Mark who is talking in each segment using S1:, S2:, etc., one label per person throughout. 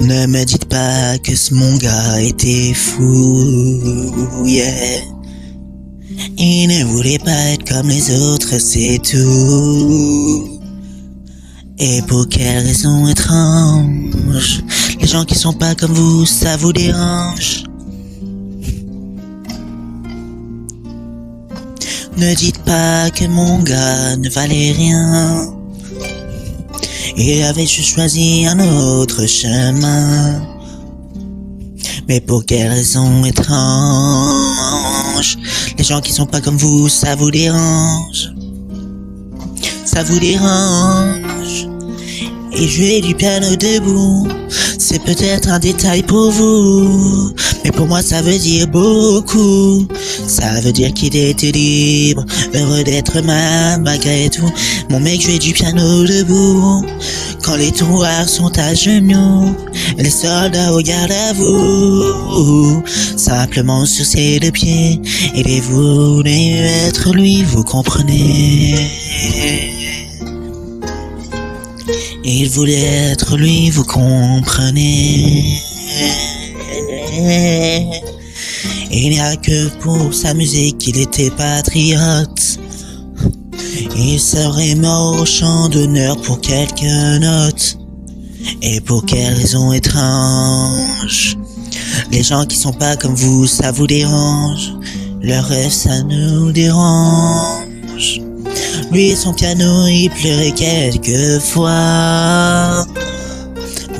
S1: Ne me dites pas que mon gars était fou, yeah. Il ne voulait pas être comme les autres, c'est tout. Et pour quelle raison étrange, les gens qui sont pas comme vous, ça vous dérange. Ne dites pas que mon gars ne valait rien. Il avait juste choisi un autre chemin. Mais pour quelle raison étrange, les gens qui sont pas comme vous, ça vous dérange. Ça vous dérange. Et jouer du piano debout, c'est peut-être un détail pour vous, mais pour moi ça veut dire beaucoup. Ça veut dire qu'il était libre, heureux d'être mal malgré tout. Mon mec jouait du piano debout, quand les tourards sont à genoux, les soldats regardent à vous, simplement sur ses deux pieds. Il voulait être lui, vous comprenez. Il voulait être lui, vous comprenez. Il n'y a que pour s'amuser qu'il était patriote. Il serait mort au champ d'honneur pour quelques notes. Et pour quelle raison étrange, les gens qui sont pas comme vous, ça vous dérange. Leur rêve, ça nous dérange. Lui et son piano, il pleurait quelquefois,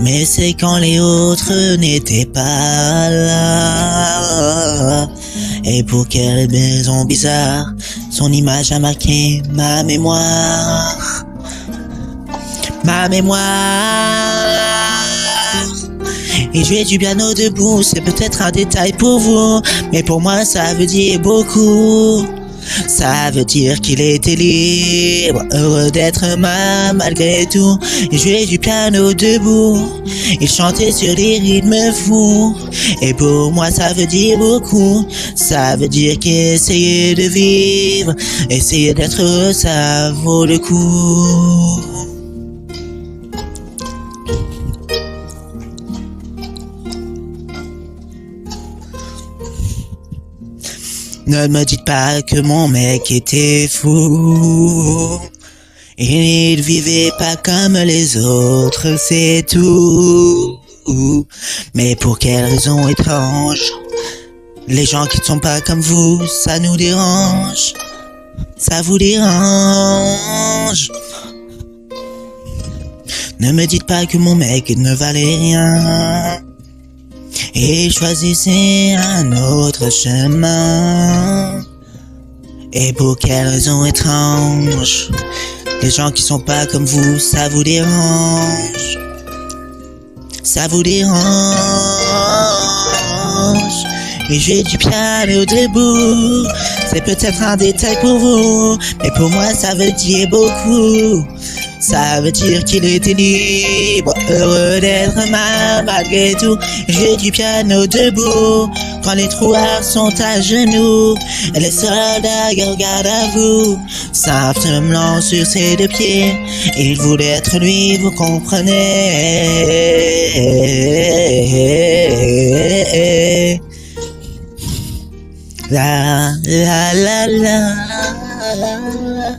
S1: mais c'est quand les autres n'étaient pas là. Et pour quelle raison bizarre, son image a marqué ma mémoire. Ma mémoire. Et jouer du piano debout, c'est peut-être un détail pour vous, mais pour moi ça veut dire beaucoup. Ça veut dire qu'il était libre, heureux d'être malgré tout. Il jouait du piano debout, il chantait sur des rythmes fous. Et pour moi ça veut dire beaucoup. Ça veut dire qu'essayer de vivre, essayer d'être heureux, ça vaut le coup. Ne me dites pas que mon mec était fou. Il vivait pas comme les autres, c'est tout. Mais pour quelle raison étrange, les gens qui ne sont pas comme vous, ça nous dérange. Ça vous dérange. Ne me dites pas que mon mec ne valait rien. Et choisissez un autre chemin. Et pour quelle raison étrange, les gens qui sont pas comme vous, ça vous dérange. Ça vous dérange. Et jouer du piano debout, c'est peut-être un détail pour vous, mais pour moi ça veut dire beaucoup. Ça veut dire qu'il était libre, heureux d'être malgré tout. Jouer du piano debout, quand les trouards sont à genoux, et les soldats regardent à vous, simplement sur ses deux pieds. Il voulait être lui, vous comprenez. La la la la la la.